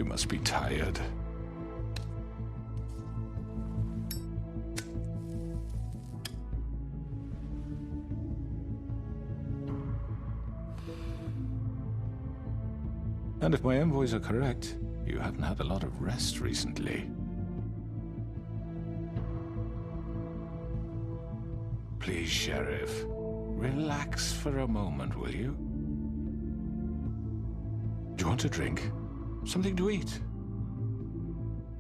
You must be tired. And if my envoys are correct, you haven't had a lot of rest recently. Please, Sheriff, relax for a moment, will you? Do you want a drink? Something to eat?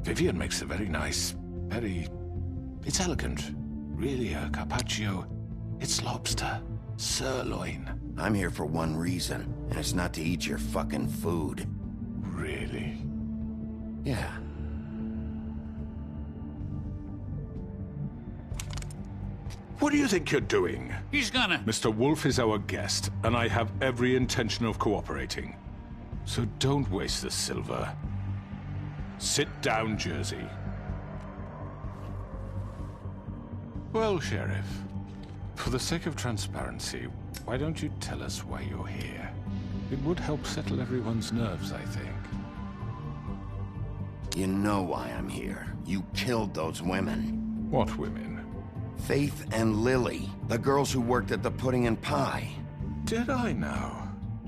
Vivian makes a very nice, it's elegant. Really a carpaccio. It's lobster. Sirloin. I'm here for one reason, and it's not to eat your fucking food. Really? Yeah. What do you think you're doing? He's gonna... Mr. Wolf is our guest, and I have every intention of cooperating. So don't waste the silver. Sit down, Jersey. Well, Sheriff, for the sake of transparency, why don't you tell us why you're here? It would help settle everyone's nerves, I think. You know why I'm here. You killed those women. What women? Faith and Lily, the girls who worked at the Pudding and Pie. Did I now?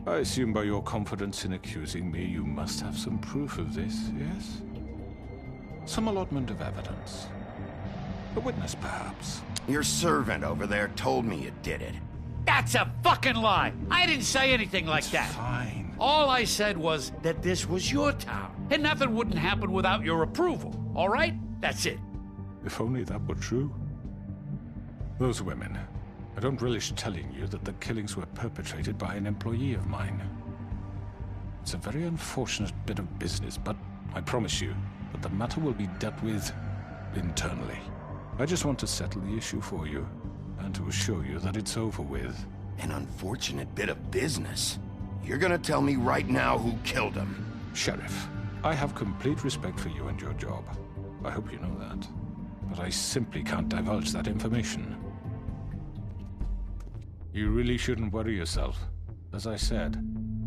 I assume by your confidence in accusing me, you must have some proof of this, yes? Some allotment of evidence. A witness, perhaps. Your servant over there told me you did it. That's a fucking lie! I didn't say anything like that. Fine. All I said was that this was your town, and nothing wouldn't happen without your approval, all right? That's it. If only that were true. Those women. I don't relish telling you that the killings were perpetrated by an employee of mine. It's a very unfortunate bit of business, but I promise you that the matter will be dealt with internally. I just want to settle the issue for you, and to assure you that it's over with. An unfortunate bit of business. You're gonna tell me right now who killed him. Sheriff, I have complete respect for you and your job. I hope you know that. But I simply can't divulge that information. You really shouldn't worry yourself. As I said,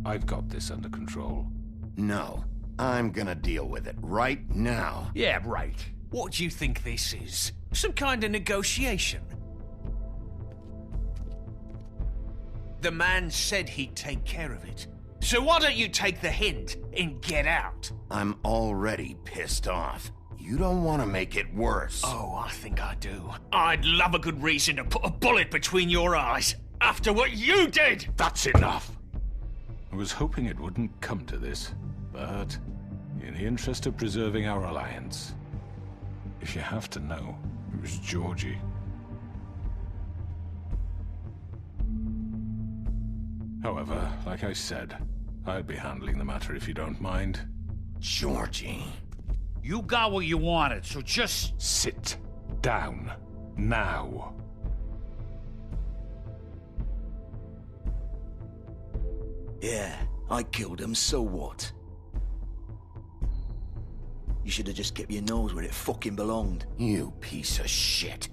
I've got this under control. No, I'm gonna deal with it right now. Yeah, right. What do you think this is? Some kind of negotiation? The man said he'd take care of it. So why don't you take the hint and get out? I'm already pissed off. You don't want to make it worse. Oh, I think I do. I'd love a good reason to put a bullet between your eyes after what you did! That's enough! I was hoping it wouldn't come to this, but in the interest of preserving our alliance, if you have to know, it was Georgie. However, like I said, I'll be handling the matter if you don't mind. Georgie. You got what you wanted, so just... Sit down. Now. Yeah, I killed him, so what? You should have just kept your nose where it fucking belonged. You piece of shit.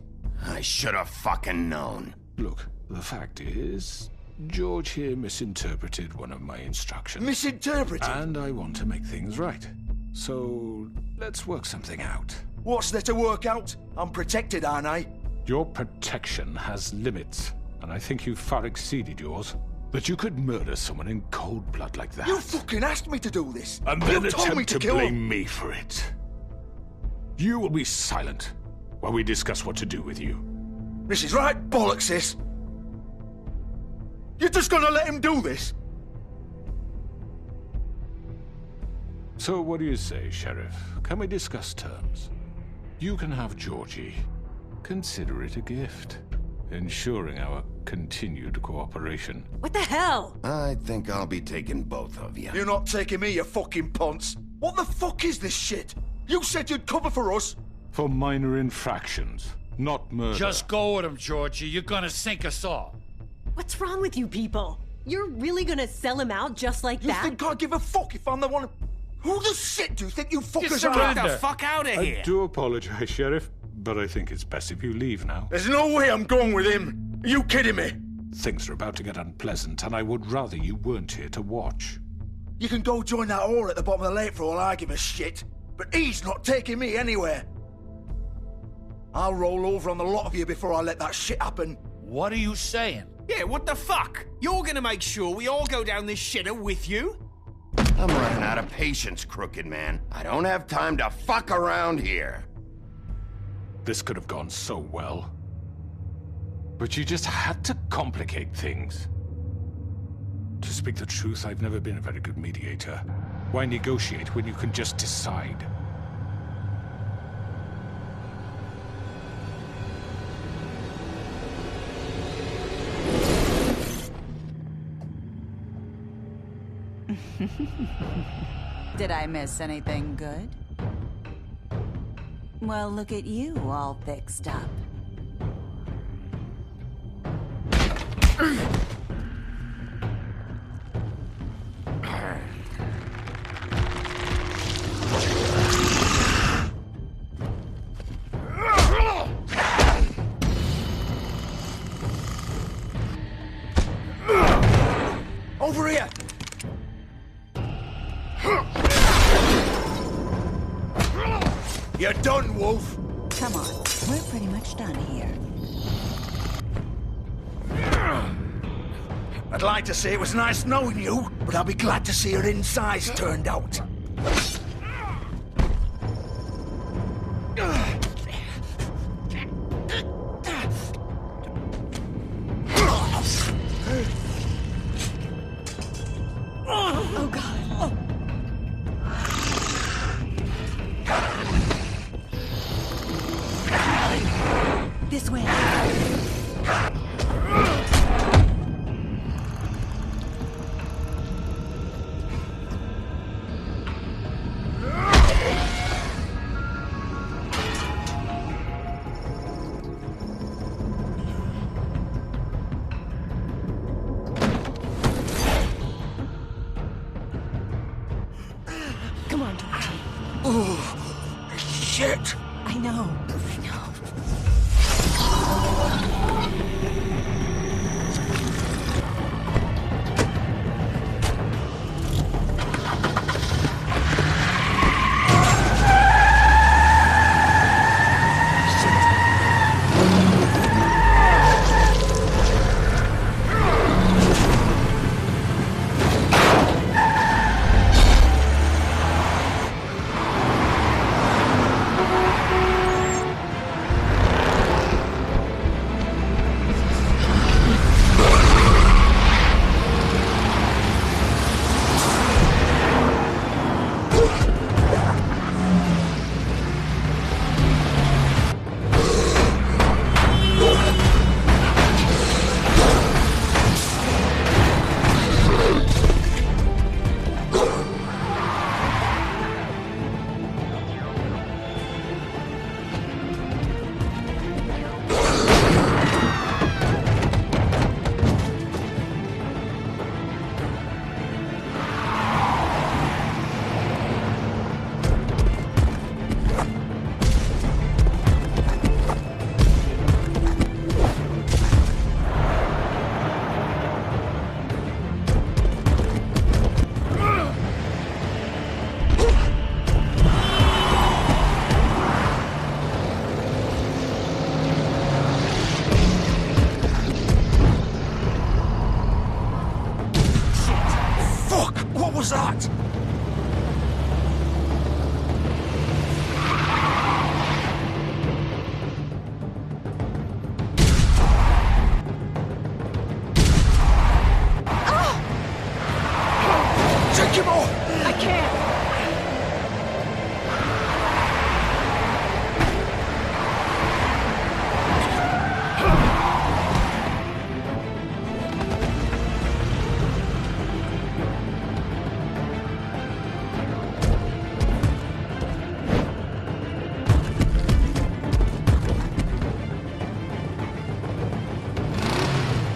I should have fucking known. Look, the fact is, George here misinterpreted one of my instructions. Misinterpreted? And I want to make things right. So, let's work something out. What's there to work out? I'm protected, aren't I? Your protection has limits, and I think you've far exceeded yours. That you could murder someone in cold blood like that. You fucking asked me to do this! And then you told me attempt to kill blame him. me for it. You will be silent while we discuss what to do with you. This is right bollocks, sis. You're just gonna let him do this? So what do you say, Sheriff? Can we discuss terms? You can have Georgie. Consider it a gift, ensuring our continued cooperation. What the hell? I think I'll be taking both of you. You're not taking me, you fucking ponce. What the fuck is this shit? You said you'd cover for us. For minor infractions, not murder. Just go with him, Georgie. You're gonna sink us all. What's wrong with you people? You're really gonna sell him out just like You that? think I give a fuck if I'm the one... Who the shit do you think you fuckers Get are? the fuck out of here! I do apologize, Sheriff, but I think it's best if you leave now. There's no way I'm going with him. Are you kidding me? Things are about to get unpleasant, and I would rather you weren't here to watch. You can go join that whore at the bottom of the lake for all I give a shit. But he's not taking me anywhere. I'll roll over on the lot of you before I let that shit happen. What are you saying? Yeah, what the fuck? You're gonna make sure we all go down this shitter with you? I'm running out of patience, Crooked Man. I don't have time to fuck around here. This could have gone so well. But you just had to complicate things. To speak the truth, I've never been a very good mediator. Why negotiate when you can just decide? Did I miss anything good? Well, look at you all fixed up. Over here! You're done, Wolf! Come on, we're pretty much done here. I'd like to say it was nice knowing you, but I'll be glad to see your insides turned out. Oh, God. Oh. This way. Come on, George. Oh, shit! I know. What was that? Take him off! I can't.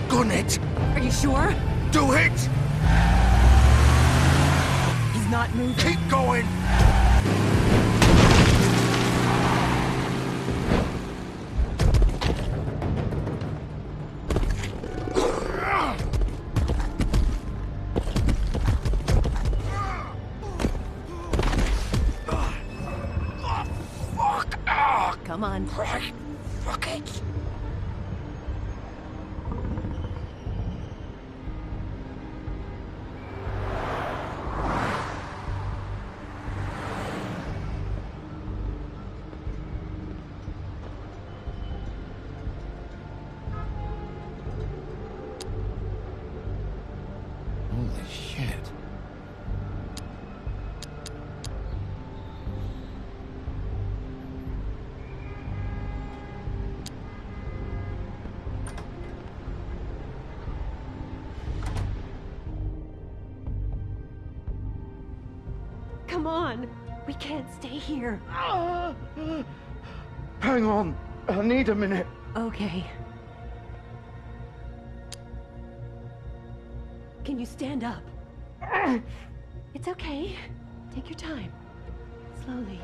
Gun it! Are you sure? Do it! He's not moving. Keep going! Come on. Right. Fuck it. Holy shit. Come on. We can't stay here. Hang on. I need a minute. Okay. Can you stand up? It's okay. Take your time. Slowly.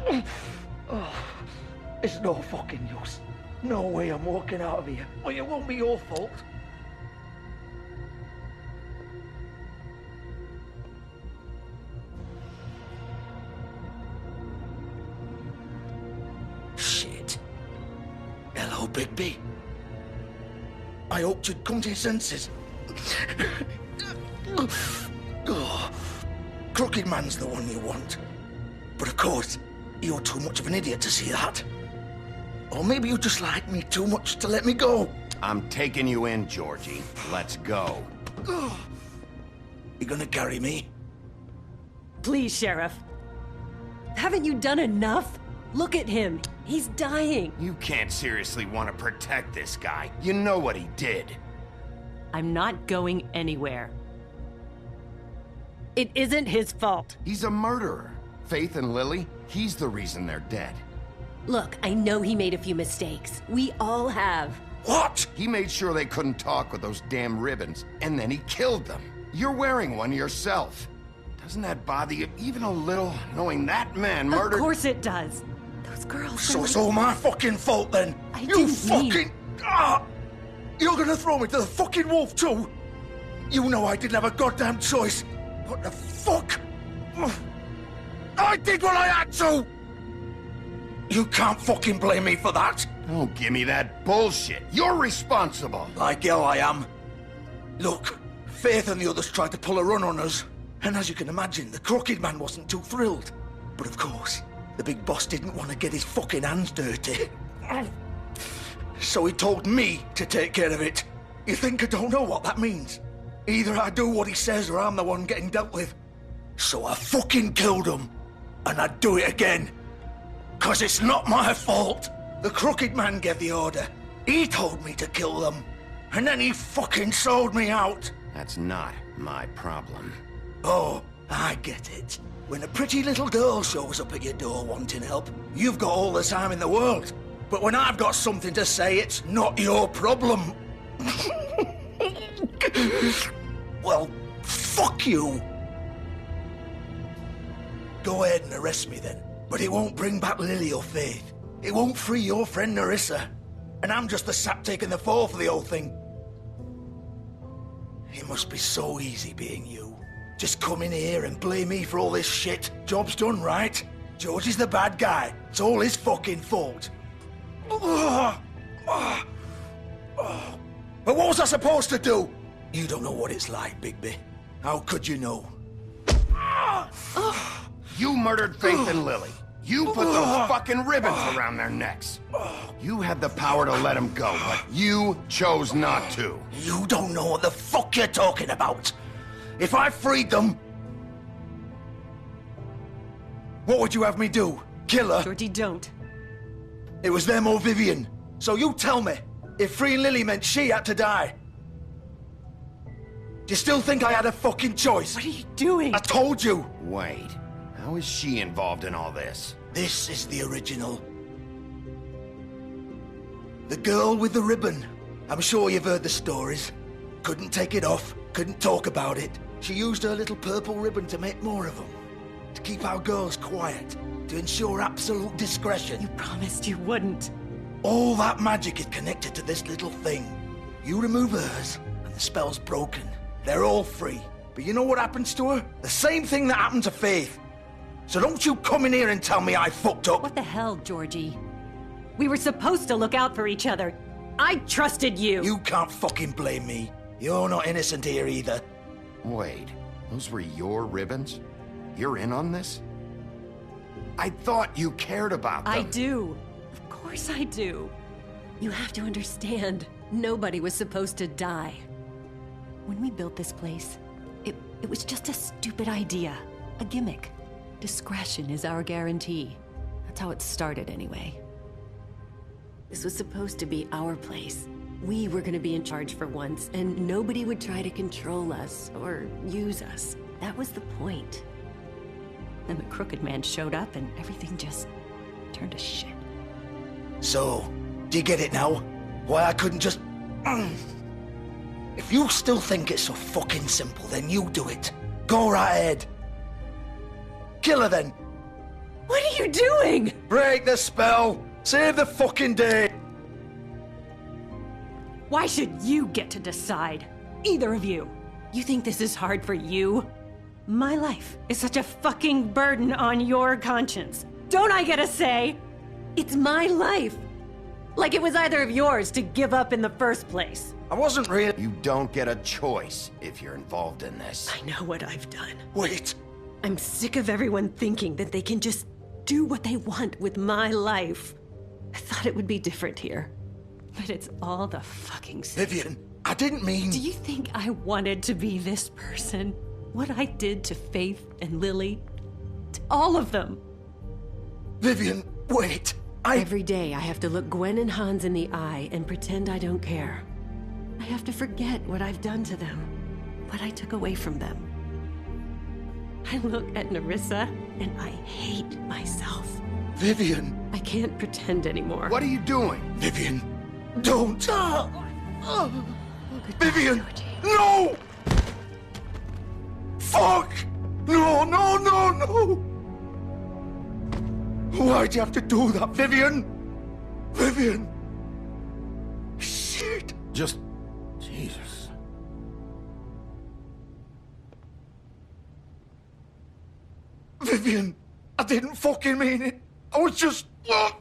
It's no fucking use. No way I'm walking out of here. Well, it won't be your fault. Shit. Hello, Bigby. I hoped you'd come to your senses. Oh, Crooked Man's the one you want. But of course, you're too much of an idiot to see that. Or maybe you just like me too much to let me go. I'm taking you in, Georgie. Let's go. You gonna carry me? Please, Sheriff. Haven't you done enough? Look at him. He's dying. You can't seriously want to protect this guy. You know what he did. I'm not going anywhere. It isn't his fault. He's a murderer. Faith and Lily, he's the reason they're dead. Look, I know he made a few mistakes. We all have. What? He made sure they couldn't talk with those damn ribbons, and then he killed them. You're wearing one yourself. Doesn't that bother you even a little, knowing that man murdered— Of course it does. Those girls So it's all my fucking fault then? I You didn't fucking... mean- Ah! You're gonna throw me to the fucking wolf too? You know I didn't have a goddamn choice. What the fuck? I did what I had to! You can't fucking blame me for that. Don't give me that bullshit. You're responsible. Like hell I am. Look, Faith and the others tried to pull a run on us. And as you can imagine, the Crooked Man wasn't too thrilled. But of course, the big boss didn't want to get his fucking hands dirty. So he told me to take care of it. You think I don't know what that means? Either I do what he says or I'm the one getting dealt with. So I fucking killed him. And I'd do it again. 'Cause it's not my fault. The Crooked Man gave the order. He told me to kill them. And then he fucking sold me out. That's not my problem. Oh, I get it. When a pretty little girl shows up at your door wanting help, you've got all the time in the world. But when I've got something to say, it's not your problem. Well, fuck you. Go ahead and arrest me then. But it won't bring back Lily or Faith. It won't free your friend Nerissa. And I'm just the sap taking the fall for the whole thing. It must be so easy being you. Just come in here and blame me for all this shit. Job's done, right? George is the bad guy. It's all his fucking fault. But what was I supposed to do? You don't know what it's like, Bigby. How could you know? You murdered Faith and Lily. You put those fucking ribbons around their necks. You had the power to let them go, but you chose not to. You don't know what the fuck you're talking about. If I freed them... What would you have me do? Kill her? Georgie, don't. It was them or Vivian. So you tell me, if freeing Lily meant she had to die. Do you still think I had a fucking choice? What are you doing? I told you. Wait, how is she involved in all this? This is the original. The girl with the ribbon. I'm sure you've heard the stories. Couldn't take it off, couldn't talk about it. She used her little purple ribbon to make more of them. To keep our girls quiet. To ensure absolute discretion. You promised you wouldn't. All that magic is connected to this little thing. You remove hers, and the spell's broken. They're all free. But you know what happens to her? The same thing that happened to Faith. So don't you come in here and tell me I fucked up. What the hell, Georgie? We were supposed to look out for each other. I trusted you. You can't fucking blame me. You're not innocent here either. Wait, those were your ribbons? You're in on this? I thought you cared about them. I do. Of course I do. You have to understand, nobody was supposed to die. When we built this place, it was just a stupid idea. A gimmick. Discretion is our guarantee. That's how it started anyway. This was supposed to be our place. We were gonna be in charge for once, and nobody would try to control us or use us. That was the point. Then the Crooked Man showed up and everything just turned to shit. So, do you get it now? Why I couldn't just... If you still think it's so fucking simple, then you do it. Go right ahead. Kill her then. What are you doing? Break the spell. Save the fucking day. Why should you get to decide? Either of you. You think this is hard for you? My life is such a fucking burden on your conscience. Don't I get a say? It's my life. Like it was either of yours to give up in the first place. I wasn't really... You don't get a choice if you're involved in this. I know what I've done. Wait. I'm sick of everyone thinking that they can just do what they want with my life. I thought it would be different here. But it's all the fucking same. Vivian, I didn't mean... Do you think I wanted to be this person? What I did to Faith and Lily? To all of them. Vivian, wait. Every day I have to look Gwen and Hans in the eye and pretend I don't care. I have to forget what I've done to them. What I took away from them. I look at Nerissa and I hate myself. Vivian. I can't pretend anymore. What are you doing? Vivian, don't. Vivian, Georgie. no! Fuck! No, no, no, no! Why'd you have to do that, Vivian? Vivian! Shit! Just... Jesus. Vivian, I didn't fucking mean it. I was just... Oh!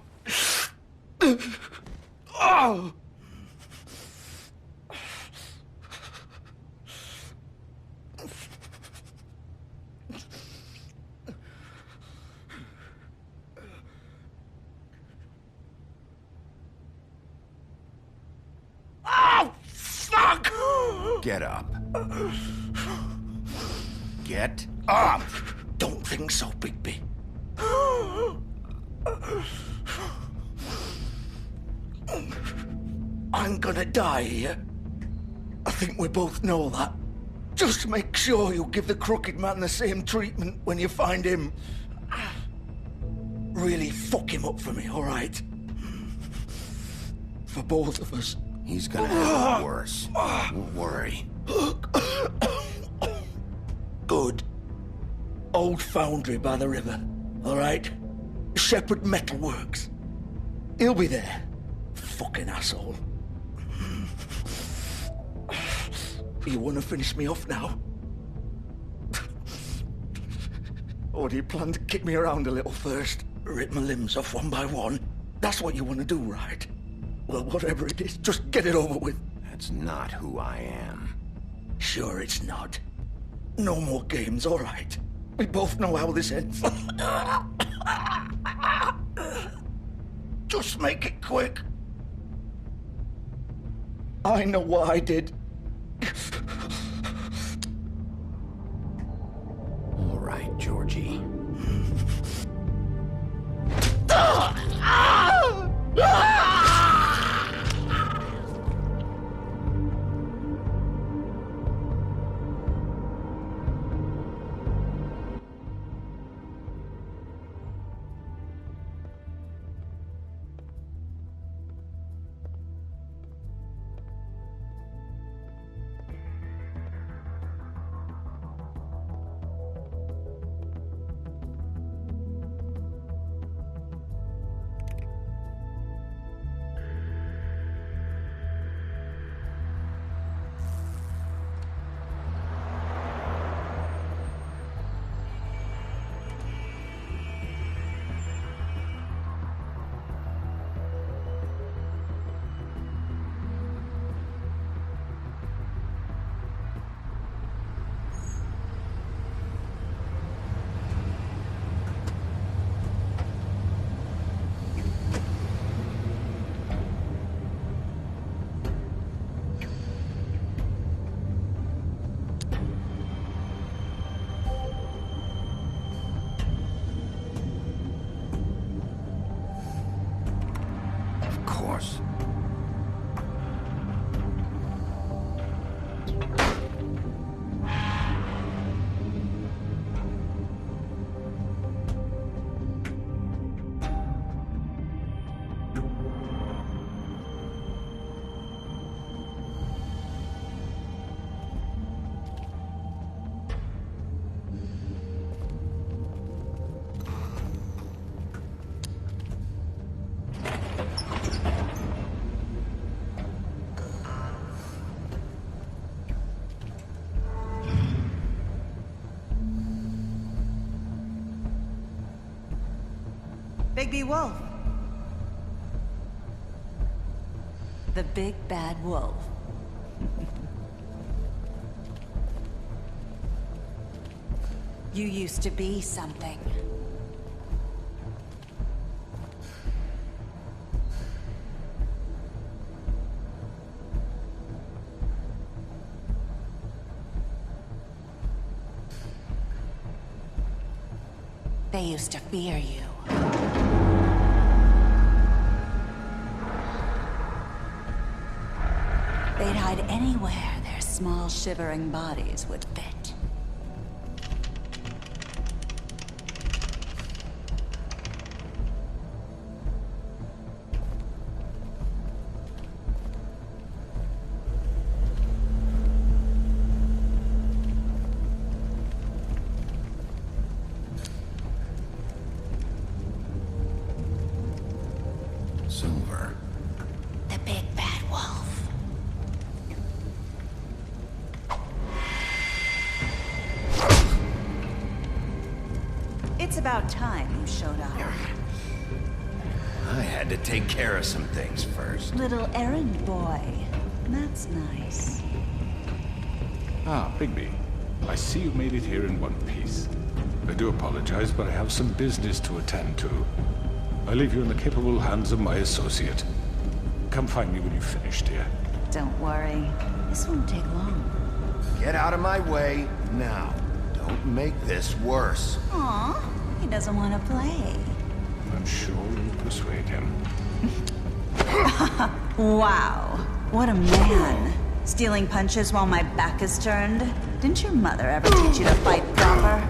Oh, fuck! Get up. Get up! Don't think so, Bigby. I'm gonna die here. I think we both know that. Just make sure you give the Crooked Man the same treatment when you find him. Really fuck him up for me, all right? For both of us. He's gonna have it worse. Don't worry. Good. Old foundry by the river, all right? Shepherd Metalworks. He'll be there. Fucking asshole. You want to finish me off now? Or do you plan to kick me around a little first? Rip my limbs off one by one? That's what you want to do, right? Well, whatever it is, just get it over with. That's not who I am. Sure it's not. No more games, all right? We both know how this ends. Just make it quick. I know what I did. All right, Georgie. course. Bigby Wolf. The big bad wolf. You used to be something. They used to fear you. They'd hide anywhere their small, shivering bodies would fit. Silver. The big bad wolf. It's about time you showed up. I had to take care of some things first. Little errand boy. That's nice. Ah, Bigby. I see you made it here in one piece. I do apologize, but I have some business to attend to. I leave you in the capable hands of my associate. Come find me when you've finished here. Don't worry. This won't take long. Get out of my way now. Don't make this worse. Aw, he doesn't want to play. I'm sure you'll persuade him. Wow, what a man. Stealing punches while my back is turned? Didn't your mother ever teach you to fight proper?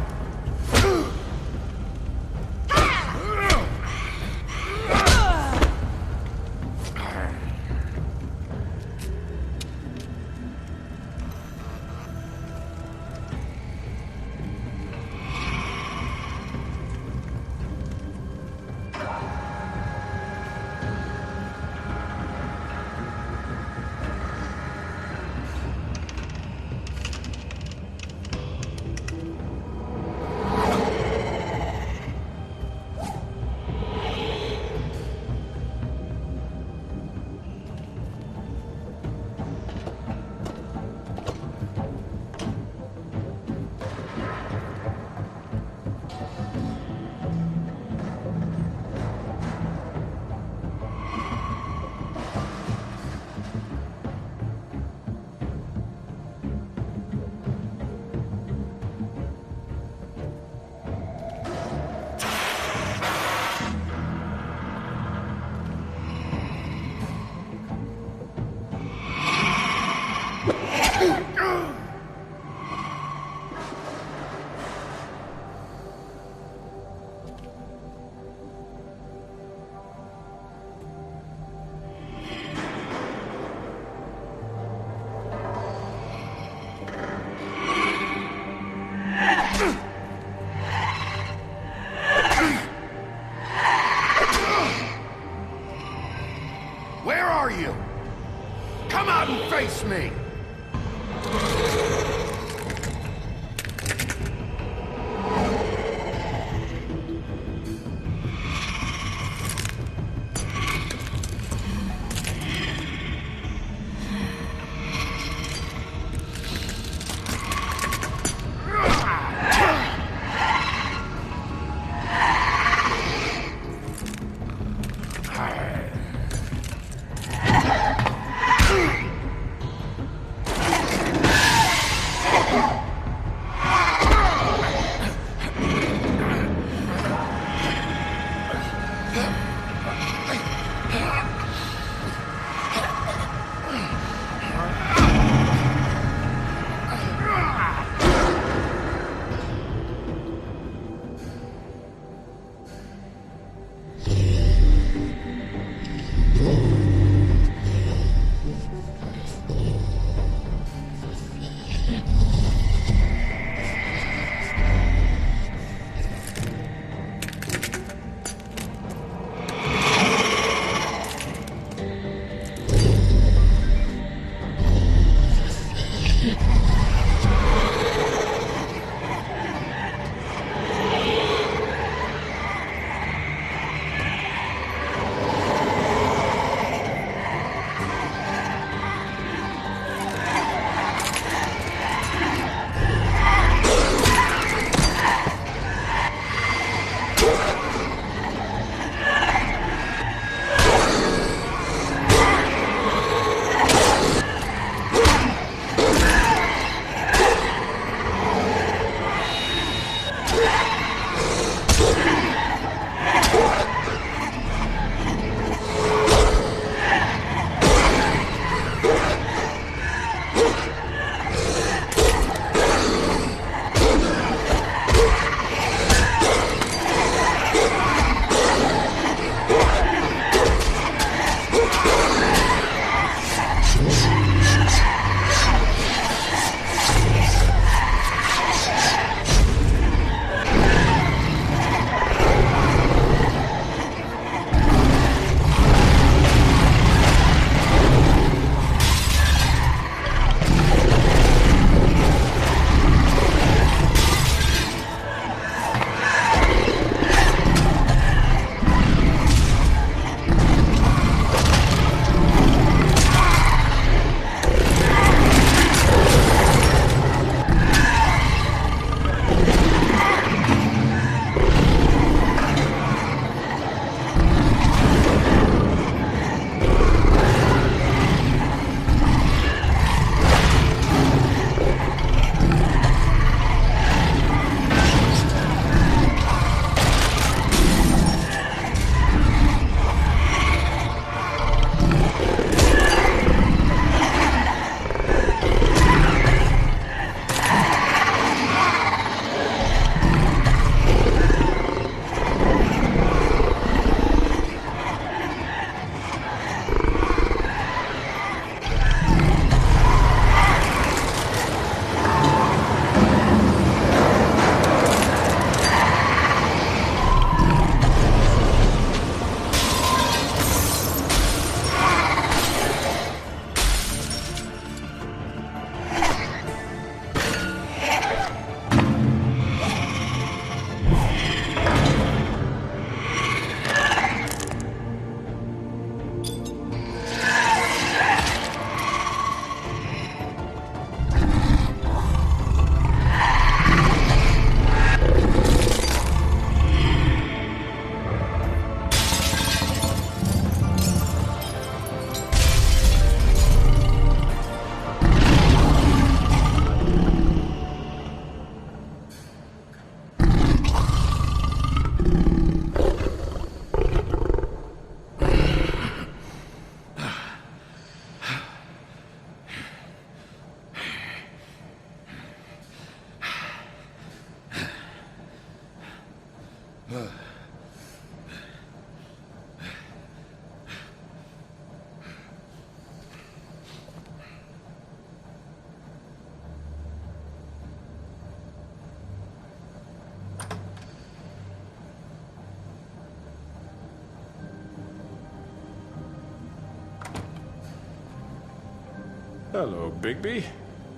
Hello, Bigby.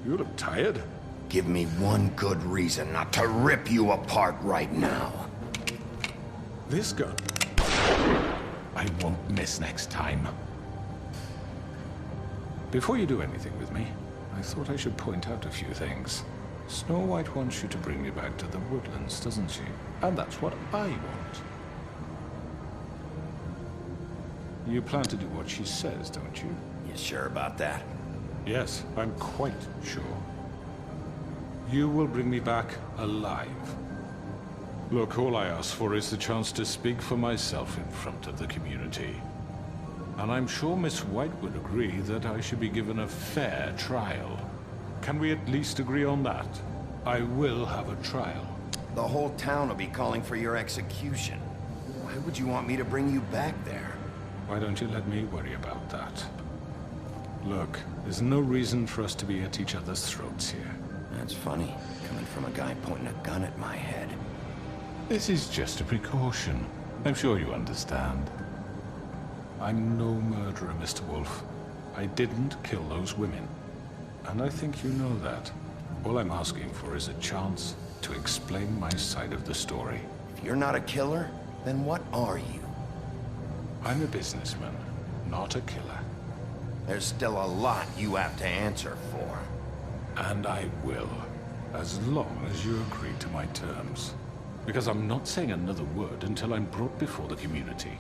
You look tired. Give me one good reason not to rip you apart right now. This gun. I won't miss next time. Before you do anything with me, I thought I should point out a few things. Snow White wants you to bring me back to the woodlands, doesn't she? And that's what I want. You plan to do what she says, don't you? You sure about that? Yes, I'm quite sure. You will bring me back alive. Look, all I ask for is the chance to speak for myself in front of the community. And I'm sure Miss White would agree that I should be given a fair trial. Can we at least agree on that? I will have a trial. The whole town will be calling for your execution. Why would you want me to bring you back there? Why don't you let me worry about that? Look, there's no reason for us to be at each other's throats here. That's funny, coming from a guy pointing a gun at my head. This is just a precaution. I'm sure you understand. I'm no murderer, Mr. Wolf. I didn't kill those women. And I think you know that. All I'm asking for is a chance to explain my side of the story. If you're not a killer, then what are you? I'm a businessman, not a killer. There's still a lot you have to answer for. And I will, as long as you agree to my terms. Because I'm not saying another word until I'm brought before the community.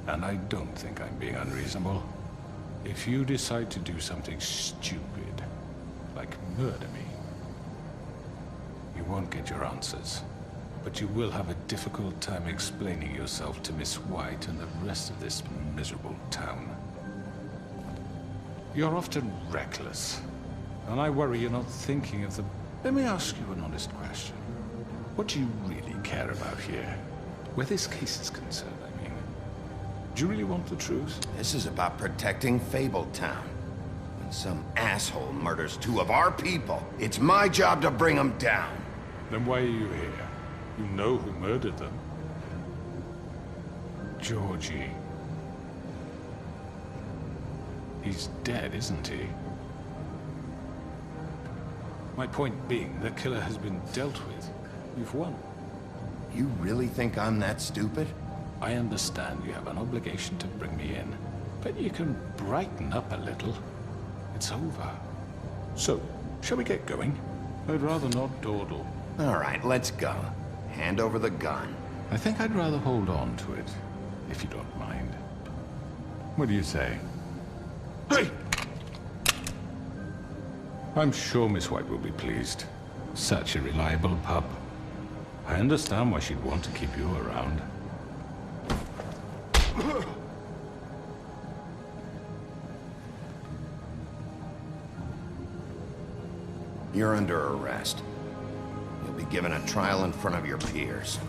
And I don't think I'm being unreasonable. If you decide to do something stupid, like murder me, you won't get your answers. But you will have a difficult time explaining yourself to Miss White and the rest of this miserable town. You're often reckless, and I worry you're not thinking of the... Let me ask you an honest question. What do you really care about here? Where this case is concerned, I mean. Do you really want the truth? This is about protecting Fabletown. When some asshole murders two of our people, it's my job to bring them down. Then why are you here? You know who murdered them. Georgie. He's dead, isn't he? My point being, the killer has been dealt with. You've won. You really think I'm that stupid? I understand you have an obligation to bring me in, but you can brighten up a little. It's over. So, shall we get going? I'd rather not dawdle. All right, let's go. Hand over the gun. I think I'd rather hold on to it, if you don't mind. What do you say? Hey! I'm sure Miss White will be pleased. Such a reliable pup. I understand why she'd want to keep you around. You're under arrest. You'll be given a trial in front of your peers.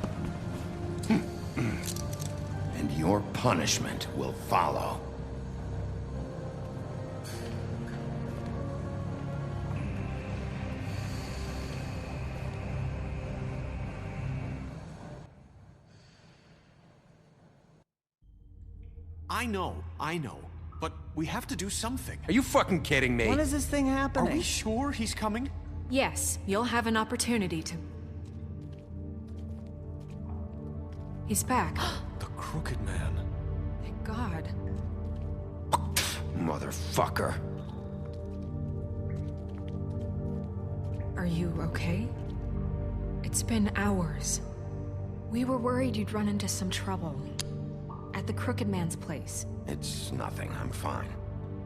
And your punishment will follow. I know. But we have to do something. Are you fucking kidding me? When is this thing Are happening? we sure he's coming? Yes, you'll have an opportunity to... He's back. The Crooked Man. Thank God. Motherfucker. Are you okay? It's been hours. We were worried you'd run into some trouble. At the Crooked Man's place. It's nothing. I'm fine.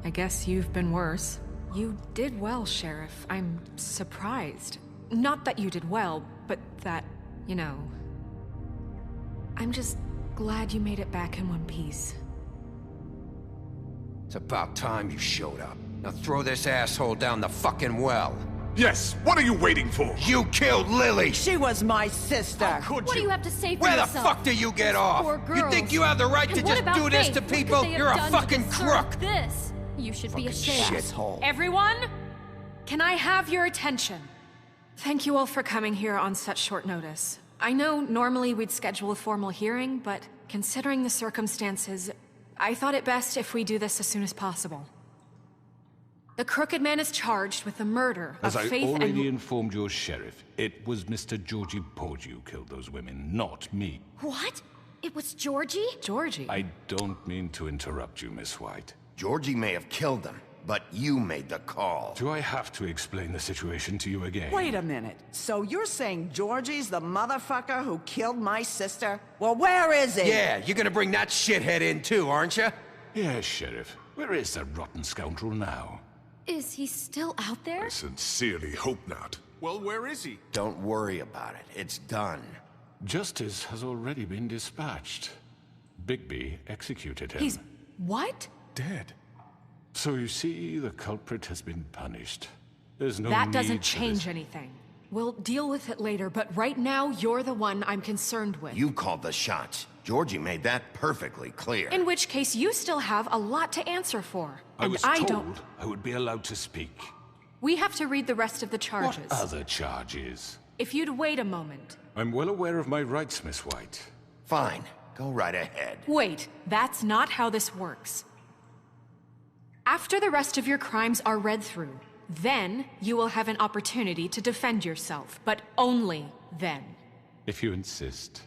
I guess you've been worse. You did well, Sheriff. I'm surprised. Not that you did well, but that, you know... I'm just glad you made it back in one piece. It's about time you showed up. Now throw this asshole down the fucking well. Yes, what are you waiting for? You killed Lily! She was my sister. Could What do you have to say for Where yourself? the fuck do you get off? Poor You think girls. you have the right to And what just about do this Faith? to What could people? they have You're a done to fucking deserve crook! This. You should be ashamed. Shithole. Everyone, can I have your attention? Thank you all for coming here on such short notice. I know normally we'd schedule a formal hearing, but considering the circumstances, I thought it best if we do this as soon as possible. The Crooked Man is charged with the murder As of I Faith already and... informed your sheriff, it was Mr. Georgie Porgy who killed those women, not me. What? It was Georgie? Georgie? I don't mean to interrupt you, Miss White. Georgie may have killed them, but you made the call. Do I have to explain the situation to you again? Wait a minute. So you're saying Georgie's the motherfucker who killed my sister? Well, where is he? Yeah, you're gonna bring that shithead in too, aren't you? Yes, Sheriff. Where is that rotten scoundrel now? Is he still out there? I sincerely hope not. Well, where is he? Don't worry about it. It's done. Justice has already been dispatched. Bigby executed him. He's... what? Dead. So you see, the culprit has been punished. There's no That need doesn't for change this. anything. We'll deal with it later, but right now, you're the one I'm concerned with. You called the shots. Georgie made that perfectly clear. In which case, you still have a lot to answer for. I And was I told don't... I would be allowed to speak. We have to read the rest of the charges. What other charges? If you'd wait a moment. I'm well aware of my rights, Miss White. Fine. Go right ahead. Wait, that's not how this works. After the rest of your crimes are read through, then you will have an opportunity to defend yourself, but only then. If you insist.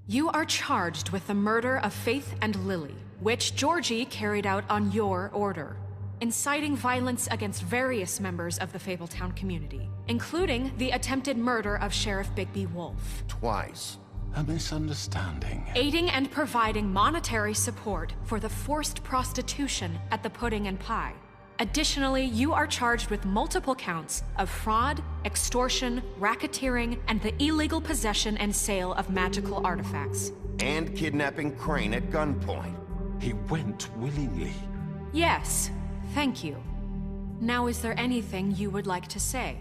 You are charged with the murder of Faith and Lily, which Georgie carried out on your order, inciting violence against various members of the Fabletown community, including the attempted murder of Sheriff Bigby Wolf. Twice. A misunderstanding. Aiding and providing monetary support for the forced prostitution at the Pudding and Pie. Additionally, you are charged with multiple counts of fraud, extortion, racketeering, and the illegal possession and sale of magical artifacts. And kidnapping Crane at gunpoint. He went willingly. Yes, thank you. Now, is there anything you would like to say?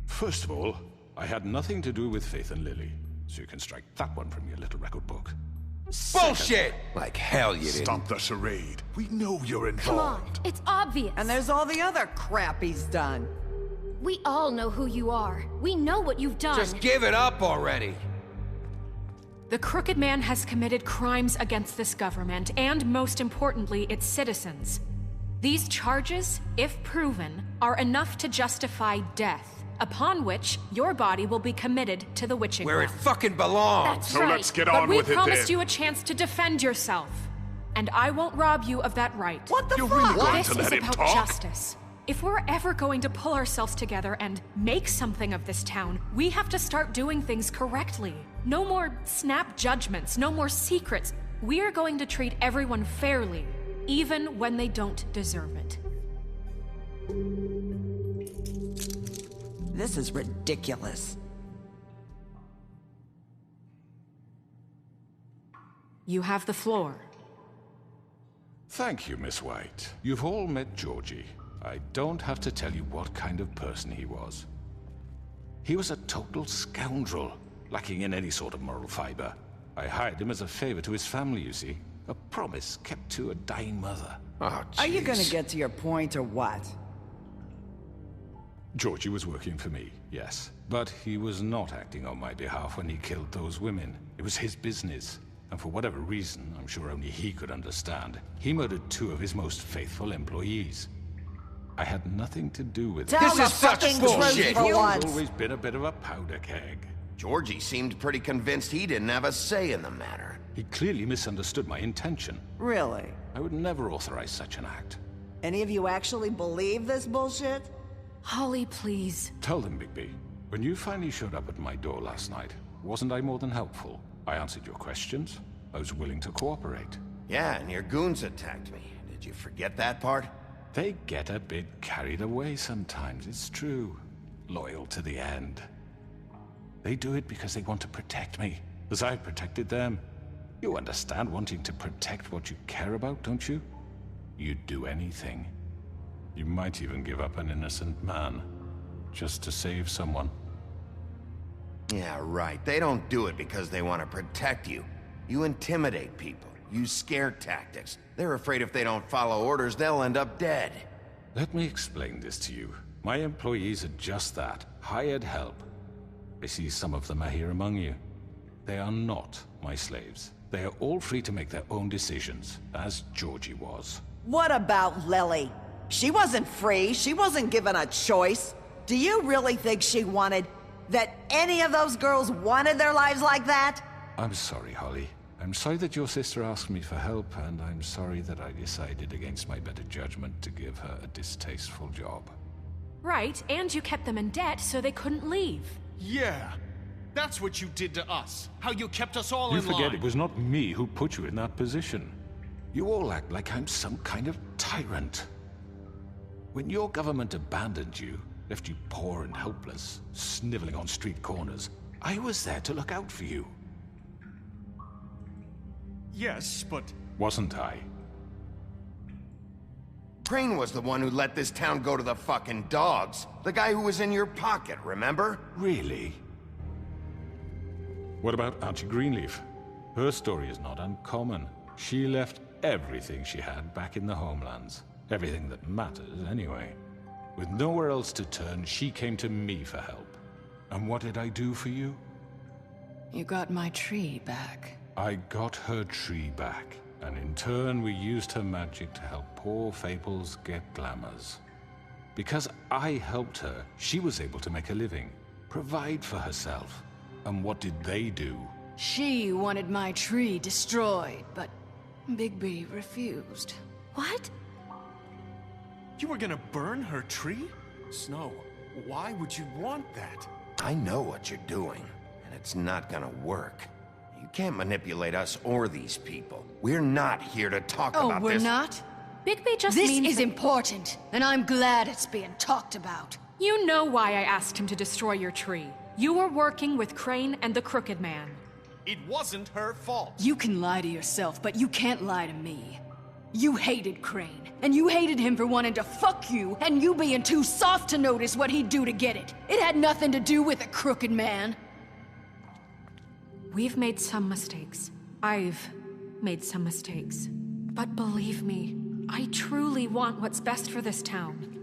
First of all, I had nothing to do with Faith and Lily, so you can strike that one from your little record book. Bullshit! Like hell you didn't. Stop the charade. We know you're Come on, involved. it's obvious. And there's all the other crap he's done. We all know who you are. We know what you've done. Just give it up already. The Crooked Man has committed crimes against this government, and most importantly, its citizens. These charges, if proven, are enough to justify death, upon which your body will be committed to the witching Where it well. fucking belongs. That's So right. let's get But on we with it promised then. you a chance to defend yourself, and I won't rob you of that right. What the You're fuck? really going This to is let him about talk? justice. If we're ever going to pull ourselves together and make something of this town, we have to start doing things correctly. No more snap judgments, no more secrets. We are going to treat everyone fairly, even when they don't deserve it. This is ridiculous. You have the floor. Thank you, Miss White. You've all met Georgie. I don't have to tell you what kind of person he was. He was a total scoundrel, lacking in any sort of moral fiber. I hired him as a favor to his family, you see. A promise kept to a dying mother. Oh, Are you gonna jeez. get to your point or what? Georgie was working for me, yes. But he was not acting on my behalf when he killed those women. It was his business. And for whatever reason, I'm sure only he could understand, he murdered 2 of his most faithful employees. I had nothing to do with it. Tell This the is such fucking bullshit. truth for He's once. always been a bit of a powder keg. Georgie seemed pretty convinced he didn't have a say in the matter. He clearly misunderstood my intention. Really? I would never authorize such an act. Any of you actually believe this bullshit? Holly, please. Tell them, Bigby. When you finally showed up at my door last night, wasn't I more than helpful? I answered your questions. I was willing to cooperate. Yeah, and your goons attacked me. Did you forget that part? They get a bit carried away sometimes, it's true. Loyal to the end. They do it because they want to protect me, as I've protected them. You understand wanting to protect what you care about, don't you? you'd do anything. You might even give up an innocent man, just to save someone. Yeah, right. They don't do it because they want to protect you. You intimidate people, use scare tactics. They're afraid if they don't follow orders, they'll end up dead. Let me explain this to you. My employees are just that, hired help. I see some of them are here among you. They are not my slaves. They are all free to make their own decisions, as Georgie was. What about Lily? She wasn't free. She wasn't given a choice. Do you really think she wanted... that any of those girls wanted their lives like that? I'm sorry, Holly. I'm sorry that your sister asked me for help, and I'm sorry that I decided against my better judgment to give her a distasteful job. Right, and you kept them in debt so they couldn't leave. Yeah, that's what you did to us. How you kept us all You in line. forget it was not me who put you in that position. You all act like I'm some kind of tyrant. When your government abandoned you, left you poor and helpless, sniveling on street corners, I was there to look out for you. Yes, but... Wasn't I? Crane was the one who let this town go to the fucking dogs. The guy who was in your pocket, remember? Really? What about Auntie Greenleaf? Her story is not uncommon. She left everything she had back in the homelands. Everything that matters, anyway. With nowhere else to turn, she came to me for help. And what did I do for you? You got my tree back. I got her tree back, and in turn we used her magic to help poor Fables get glamours. Because I helped her, she was able to make a living, provide for herself. And what did they do? She wanted my tree destroyed, but Bigby refused. What? You were gonna burn her tree? Snow, why would you want that? I know what you're doing, and it's not gonna work. You can't manipulate us or these people. We're not here to talk about this. Oh, we're not? Bigby just This means is important, and I'm glad it's being talked about. You know why I asked him to destroy your tree. You were working with Crane and the Crooked Man. It wasn't her fault. You can lie to yourself, but you can't lie to me. You hated Crane, and you hated him for wanting to fuck you, and you being too soft to notice what he'd do to get it. It had nothing to do with the Crooked Man. We've made some mistakes. I've made some mistakes. But believe me, I truly want what's best for this town.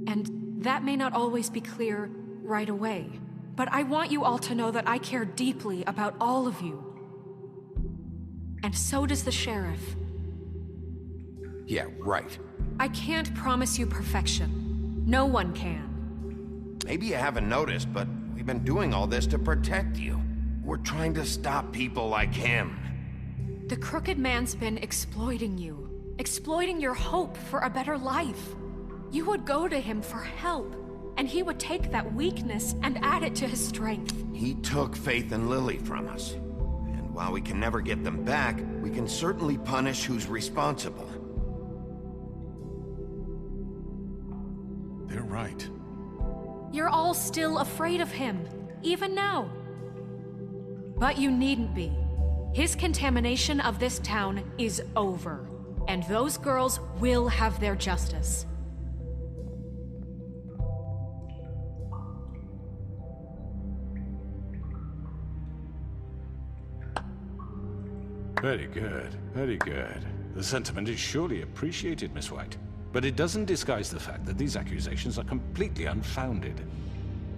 And that may not always be clear right away. But I want you all to know that I care deeply about all of you. And so does the sheriff. Yeah, right. I can't promise you perfection. No one can. Maybe you haven't noticed, but we've been doing all this to protect you. We're trying to stop people like him. The Crooked Man's been exploiting you. Exploiting your hope for a better life. You would go to him for help, and he would take that weakness and add it to his strength. He took Faith and Lily from us. And while we can never get them back, we can certainly punish who's responsible. They're right. You're all still afraid of him, even now. But you needn't be. His contamination of this town is over, and those girls will have their justice. Very good, very good. The sentiment is surely appreciated, Miss White. But it doesn't disguise the fact that these accusations are completely unfounded.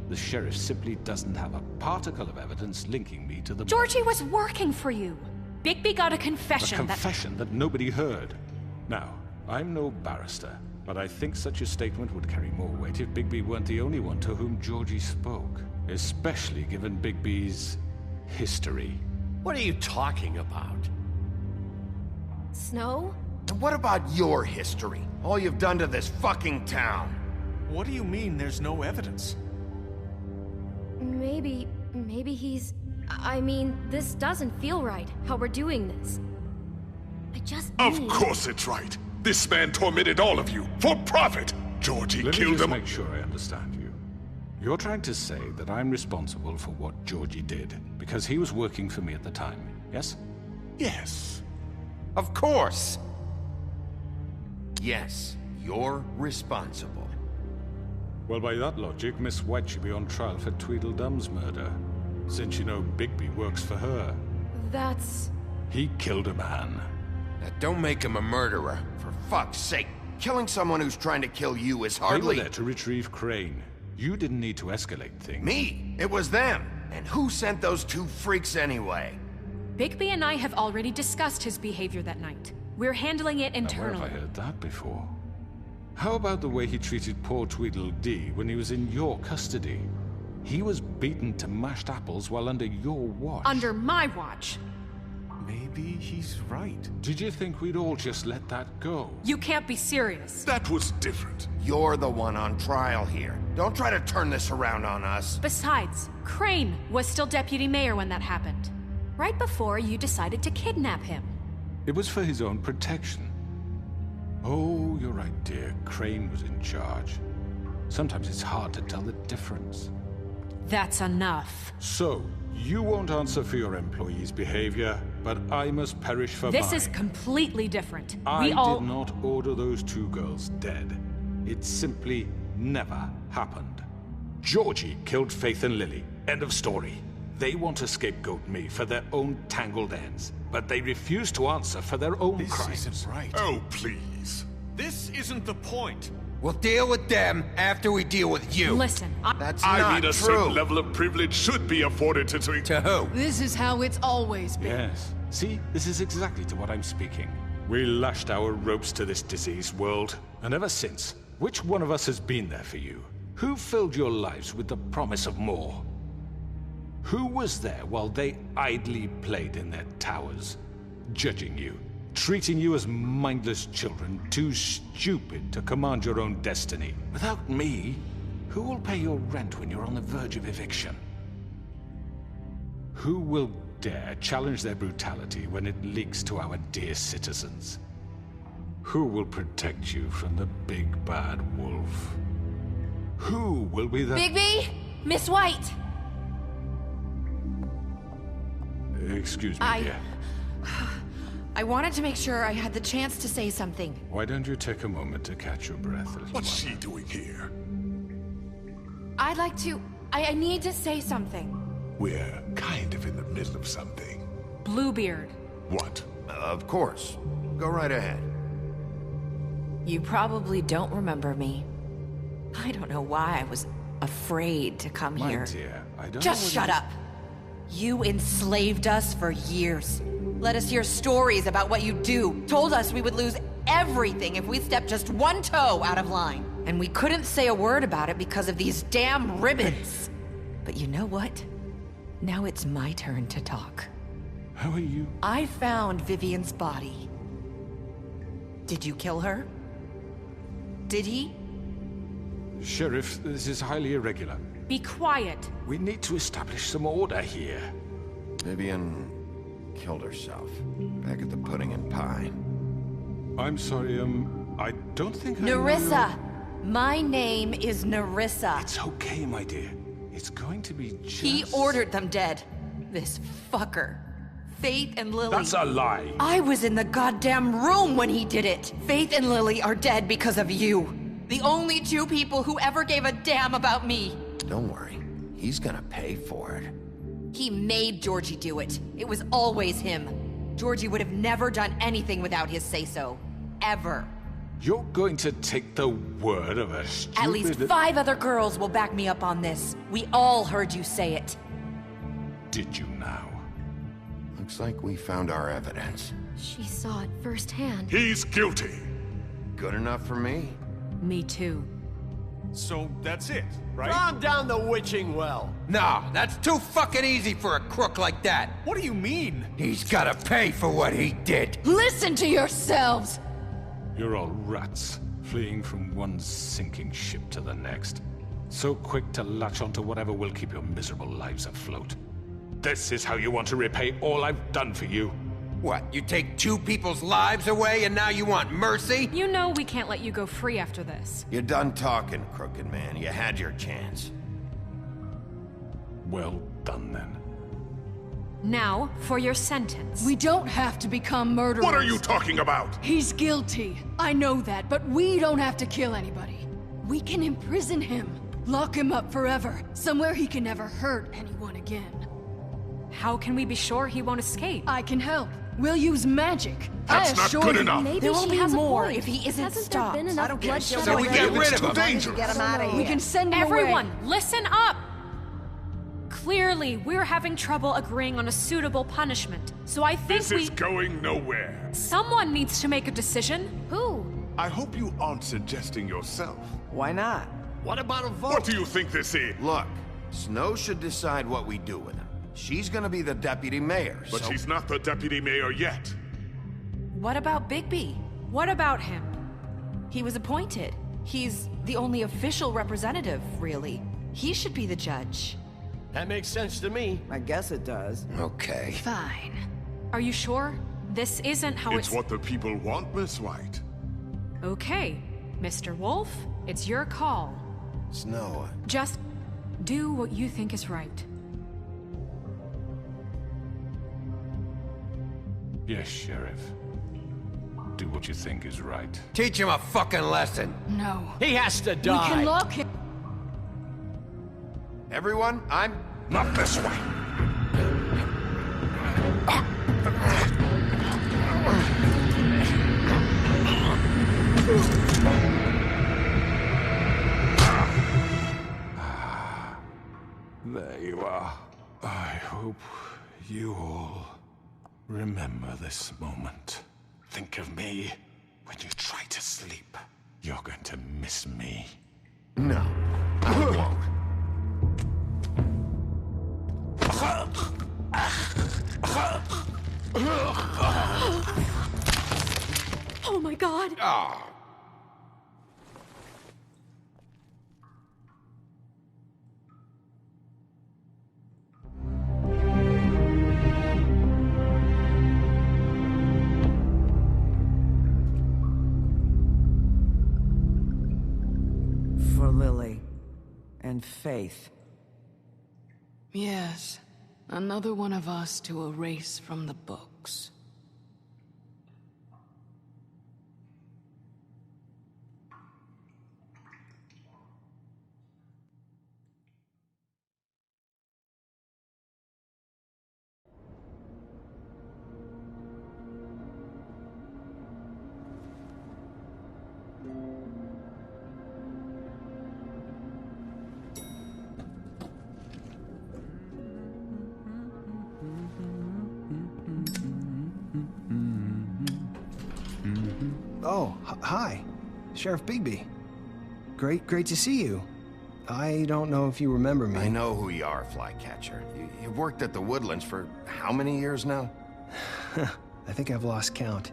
The sheriff simply doesn't have a particle of evidence linking me to the... Georgie was working for you. Bigby got a confession that nobody heard. Now, I'm no barrister, but I think such a statement would carry more weight if Bigby weren't the only one to whom Georgie spoke. Especially given Bigby's history. What are you talking about? Snow? And what about your history? All you've done to this fucking town? What do you mean there's no evidence? Maybe he's... I mean, this doesn't feel right, how we're doing this. I just Of course it's right. This man tormented all of you, for profit. Georgie killed them. Let me just make sure I understand you. You're trying to say that I'm responsible for what Georgie did, because he was working for me at the time, yes? Yes. Of course. Yes, you're responsible. Well, by that logic, Miss White should be on trial for Tweedledum's murder, since you know Bigby works for her. That's... He killed a man. Now, don't make him a murderer. For fuck's sake, killing someone who's trying to kill you is They hardly... were there to retrieve Crane. You didn't need to escalate things. Me? It was them. And who sent those two freaks anyway? Bigby and I have already discussed his behavior that night. We're handling it Now, internally. where have I heard that before? How about the way he treated poor Tweedledee when he was in your custody? He was beaten to mashed apples while under your watch. Under my watch. Maybe he's right. Did you think we'd all just let that go? You can't be serious. That was different. You're the one on trial here. Don't try to turn this around on us. Besides, Crane was still deputy mayor when that happened. Right before you decided to kidnap him. It was for his own protection. Oh, you're right, dear. Crane was in charge. Sometimes it's hard to tell the difference. That's enough. So, you won't answer for your employees' behavior, but I must perish for This mine. is completely different. I We all... did not order those two girls dead. It simply never happened. Georgie killed Faith and Lily. End of story. They want to scapegoat me for their own tangled ends, but they refuse to answer for their own crimes. This isn't right. Oh, please. This isn't the point. We'll deal with them after we deal with you. Listen, That's I not mean, a true. certain level of privilege should be afforded to... To who? This is how it's always been. Yes. See, this is exactly to what I'm speaking. We lashed our ropes to this diseased world, and ever since, which one of us has been there for you? Who filled your lives with the promise of more? Who was there while they idly played in their towers, judging you, treating you as mindless children, too stupid to command your own destiny? Without me, who will pay your rent when you're on the verge of eviction? Who will dare challenge their brutality when it leaks to our dear citizens? Who will protect you from the big bad wolf? Who will be the... Bigby? Miss White! Excuse me, dear. I wanted to make sure I had the chance to say something. Why don't you take a moment to catch your breath, little What's she doing here? I'd like to... I need to say something. We're kind of in the middle of something. Bluebeard. What? Of course. Go right ahead. You probably don't remember me. I don't know why I was afraid to come My here. dear, I don't Just know shut up. You enslaved us for years. Let us hear stories about what you do. Told us we would lose everything if we stepped just one toe out of line. And we couldn't say a word about it because of these damn ribbons. But you know what? Now it's my turn to talk. How are you? I found Vivian's body. Did you kill her? Did he? Sheriff, this is highly irregular. Be quiet. We need to establish some order here. Vivian killed herself back at the Pudding and Pie. I'm sorry, I don't think I Nerissa! My name is Nerissa. It's okay, my dear. It's going to be just... He ordered them dead. This fucker. Faith and Lily. That's a lie. I was in the goddamn room when he did it. Faith and Lily are dead because of you. The only two people who ever gave a damn about me. Don't worry. He's gonna pay for it. He made Georgie do it. It was always him. Georgie would have never done anything without his say-so. Ever. You're going to take the word of a stupid... At least 5 other girls will back me up on this. We all heard you say it. Did you now? Looks like we found our evidence. She saw it firsthand. He's guilty. Good enough for me. Me too. So that's it, right? Calm down the witching well. No, that's too fucking easy for a crook like that. What do you mean? He's gotta pay for what he did. Listen to yourselves! You're all rats, fleeing from one sinking ship to the next. So quick to latch onto whatever will keep your miserable lives afloat. This is how you want to repay all I've done for you. What, you take 2 people's lives away and now you want mercy? You know we can't let you go free after this. You're done talking, crooked man. You had your chance. Well done, then. Now, for your sentence. We don't have to become murderers. What are you talking about? He's guilty. I know that, but we don't have to kill anybody. We can imprison him. Lock him up forever. Somewhere he can never hurt anyone again. How can we be sure he won't escape? I can help. We'll use magic. That's not good enough. Maybe there will be more if he isn't Hasn't stopped. there been enough I don't get it. bloodshed So we get rid of him. Dangerous. Get him out of here. We can send him Everyone, away. listen up! Clearly, we're having trouble agreeing on a suitable punishment, so I think This is going nowhere. Someone needs to make a decision. Who? I hope you aren't suggesting yourself. Why not? What about a vote? What do you think this is? Look, Snow should decide what we do with him. She's gonna be the deputy mayor, But so... she's not the deputy mayor yet. What about Bigby? What about him? He was appointed. He's the only official representative, really. He should be the judge. That makes sense to me. I guess it does. Okay. Fine. Are you sure? This isn't how It's what the people want, Miss White. Okay, Mr. Wolf, it's your call. Snow, Just do what you think is right. Yes, Sheriff. Do what you think is right. Teach him a fucking lesson. No. He has to We die. can lock him. everyone, I'm... Not this way. There you are. I hope you all remember this moment. Think of me when you try to sleep. You're going to miss me. No, I won't. Oh my god! Ah. For Lily. And Faith. Yes. Another one of us to erase from the books. Oh, hi. Sheriff Bigby. Great to see you. I don't know if you remember me. I know who you are, Flycatcher. You've worked at the Woodlands for how many years now? I think I've lost count.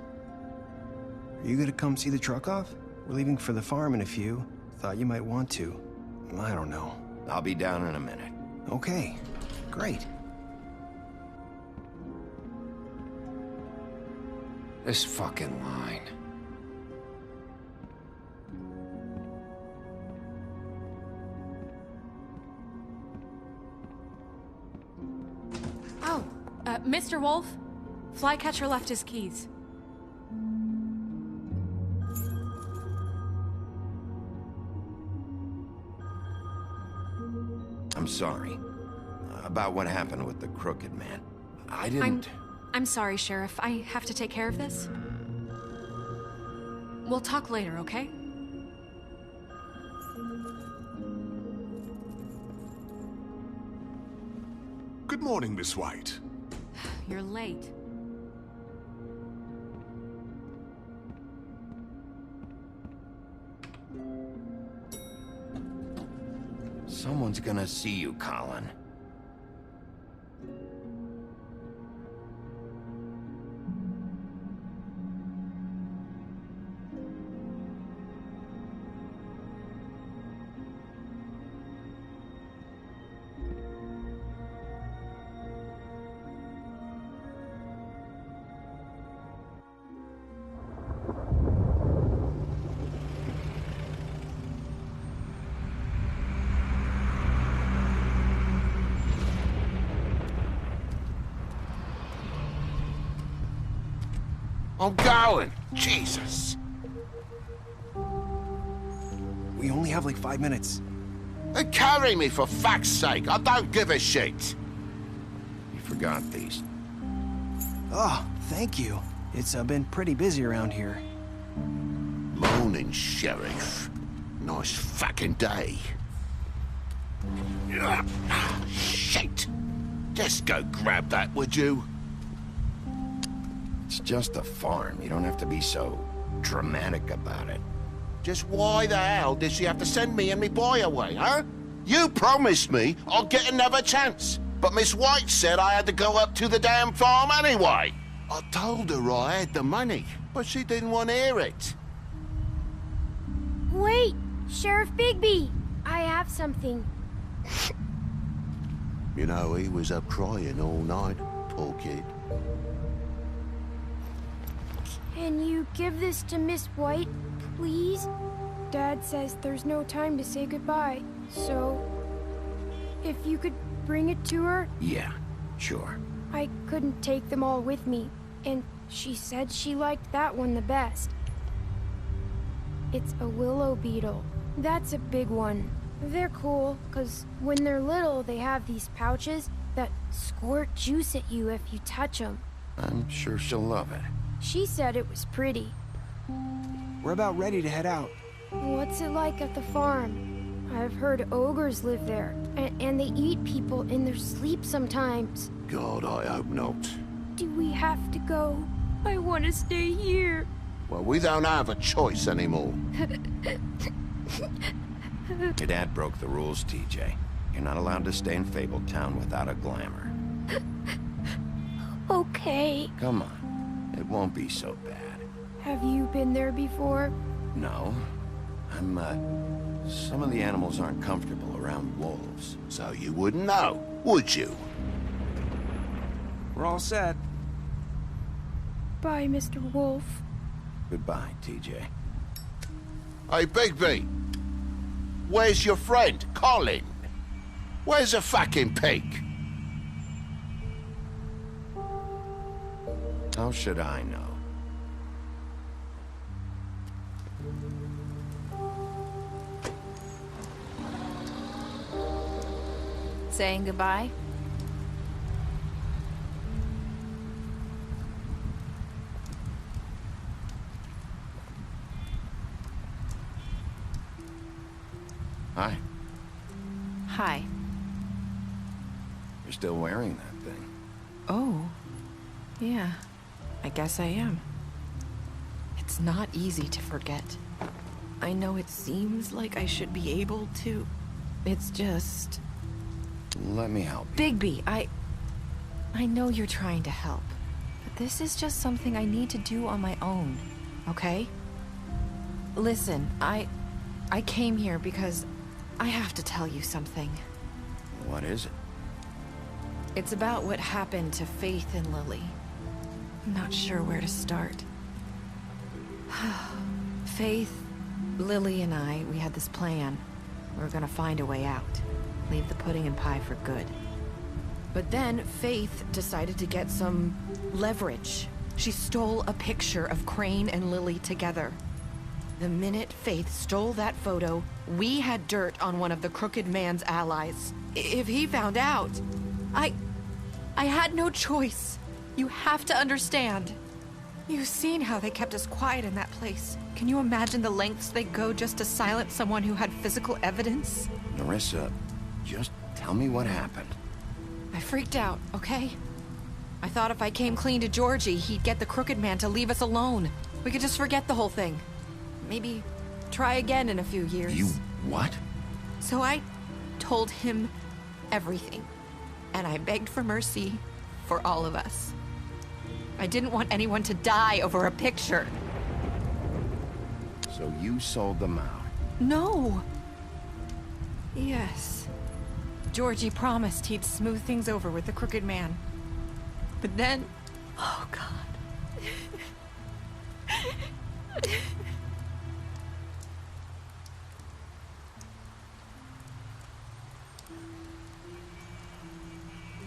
Are you gonna come see the truck off? We're leaving for the farm in a few. Thought you might want to. I don't know. I'll be down in a minute. Okay, great. This fucking line. Oh, Mr. Wolf, Flycatcher left his keys. I'm sorry. About what happened with the Crooked Man. I didn't... I'm sorry, Sheriff. I have to take care of this. We'll talk later, okay? Good morning, Miss White. You're late. Someone's gonna see you, Colin. I'm going. Jesus. We only have like 5 minutes. Carry me for fuck's sake. I don't give a shit. You forgot these. Oh, thank you. It's been pretty busy around here. Morning, Sheriff. Nice fucking day. Shit. Just go grab that, would you? It's just a farm. You don't have to be so dramatic about it. Just why the hell did she have to send me and me boy away, huh? You promised me I'll get another chance, but Miss White said I had to go up to the damn farm anyway. I told her I had the money, but she didn't want to hear it. Wait, Sheriff Bigby, I have something. You know, he was up crying all night, poor kid. Can you give this to Miss White, please? Dad says there's no time to say goodbye, so if you could bring it to her? Yeah, sure. I couldn't take them all with me, and she said she liked that one the best. It's a willow beetle. That's a big one. They're cool, 'cause when they're little, they have these pouches that squirt juice at you if you touch them. I'm sure she'll love it. She said it was pretty. We're about ready to head out. What's it like at the farm? I've heard ogres live there, and they eat people in their sleep sometimes. God, I hope not. Do we have to go? I want to stay here. Well, we don't have a choice anymore. Your dad broke the rules, TJ. You're not allowed to stay in Fabletown without a glamour. Okay. Come on. It won't be so bad. Have you been there before? No. Some of the animals aren't comfortable around wolves. So you wouldn't know, would you? We're all set. Bye, Mr. Wolf. Goodbye, TJ. Hey, Bigby. Where's your friend, Colin? Where's the fucking pig? How should I know? Saying goodbye? Hi. Hi. You're still wearing that thing. Oh. Yeah. I guess I am. It's not easy to forget. I know it seems like I should be able to. It's just... Let me help you. Bigby, I know you're trying to help. But this is just something I need to do on my own. Okay? Listen, I came here because I have to tell you something. What is it? It's about what happened to Faith and Lily. I'm not sure where to start. Faith, Lily, and I, we had this plan. We were gonna find a way out. Leave the pudding and pie for good. But then Faith decided to get some leverage. She stole a picture of Crane and Lily together. The minute Faith stole that photo, we had dirt on one of the Crooked Man's allies. If he found out, I had no choice. You have to understand. You've seen how they kept us quiet in that place. Can you imagine the lengths they go just to silence someone who had physical evidence? Nerissa, just tell me what happened. I freaked out, okay? I thought if I came clean to Georgie, he'd get the Crooked Man to leave us alone. We could just forget the whole thing. Maybe try again in a few years. You what? So I told him everything. And I begged for mercy for all of us. I didn't want anyone to die over a picture. So you sold them out? No. Yes. Georgie promised he'd smooth things over with the Crooked Man. But then... Oh, God.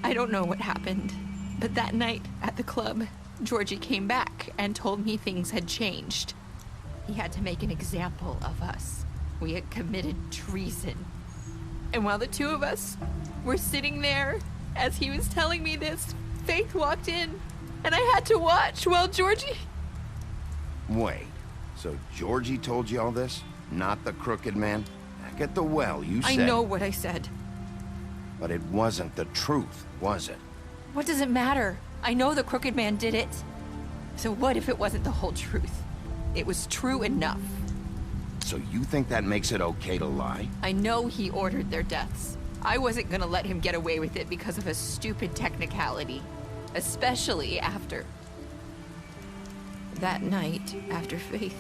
I don't know what happened, but that night at the club, Georgie came back and told me things had changed. He had to make an example of us. We had committed treason. And while the two of us were sitting there, as he was telling me this, Faith walked in, and I had to watch while Georgie... Wait, so Georgie told you all this? Not the Crooked Man? Back at the well, you said... I know what I said. But it wasn't the truth, was it? What does it matter? I know the Crooked Man did it. So what if it wasn't the whole truth? It was true enough. So you think that makes it okay to lie? I know he ordered their deaths. I wasn't gonna let him get away with it because of a stupid technicality. Especially after... that night, after Faith.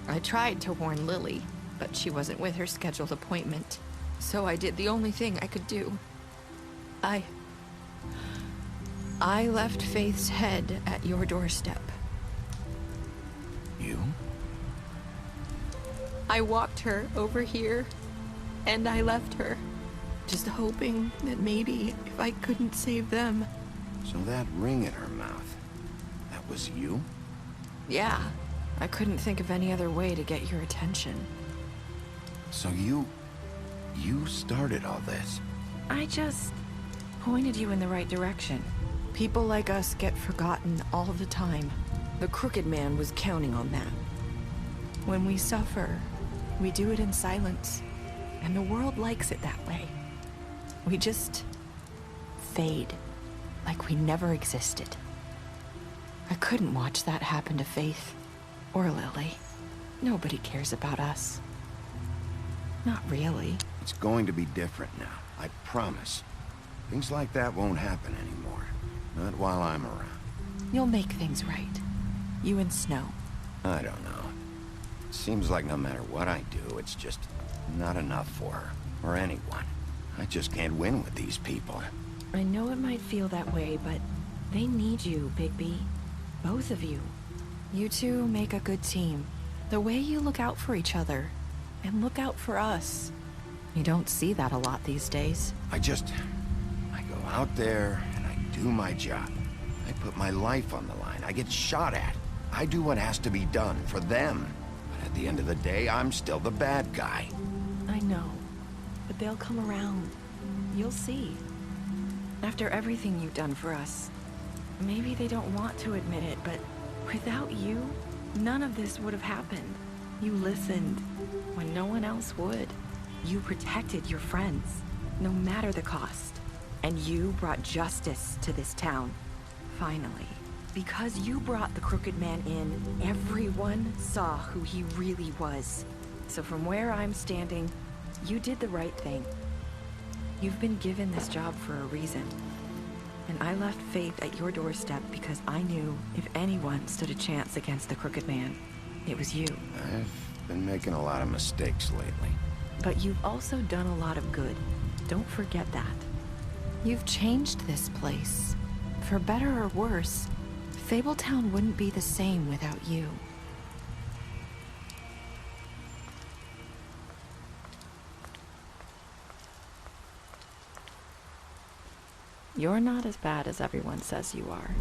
I tried to warn Lily, but she wasn't with her scheduled appointment. So I did the only thing I could do. I left Faith's head at your doorstep. You? I walked her over here, and I left her, just hoping that maybe if I couldn't save them. So that ring in her mouth, that was you? Yeah, I couldn't think of any other way to get your attention. So you started all this? I just pointed you in the right direction. People like us get forgotten all the time. The Crooked Man was counting on that. When we suffer, we do it in silence, and the world likes it that way. We just fade, like we never existed. I couldn't watch that happen to Faith, or Lily. Nobody cares about us. Not really. It's going to be different now, I promise. Things like that won't happen anymore. Not while I'm around. You'll make things right. You and Snow. I don't know. It seems like no matter what I do, it's just not enough for her, or anyone. I just can't win with these people. I know it might feel that way, but they need you, Bigby. Both of you. You two make a good team. The way you look out for each other, and look out for us. You don't see that a lot these days. I go out there, and I do my job. I put my life on the line. I get shot at. I do what has to be done for them. But at the end of the day, I'm still the bad guy. I know, but they'll come around. You'll see. After everything you've done for us. Maybe they don't want to admit it, but without you, none of this would have happened. You listened when no one else would. You protected your friends, no matter the cost. And you brought justice to this town. Finally. Because you brought the Crooked Man in, everyone saw who he really was. So from where I'm standing, you did the right thing. You've been given this job for a reason. And I left Faith at your doorstep because I knew if anyone stood a chance against the Crooked Man, it was you. I've been making a lot of mistakes lately. But you've also done a lot of good. Don't forget that. You've changed this place. For better or worse, Fabletown wouldn't be the same without you. You're not as bad as everyone says you are.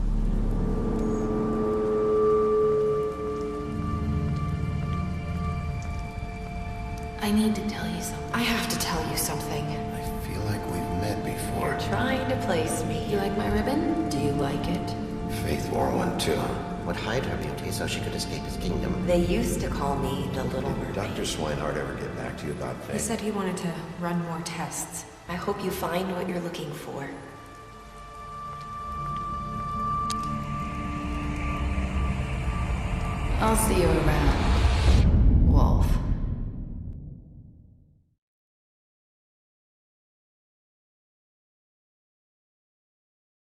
I need to tell you something. I have to tell you something. I feel like we've met before. You're trying to place me. You like my ribbon? Do you like it? Faith wore one too. Would hide her beauty so she could escape his kingdom. They used to call me the Little Mermaid. Dr. Swinehart ever get back to you about Faith? He said he wanted to run more tests. I hope you find what you're looking for. I'll see you around.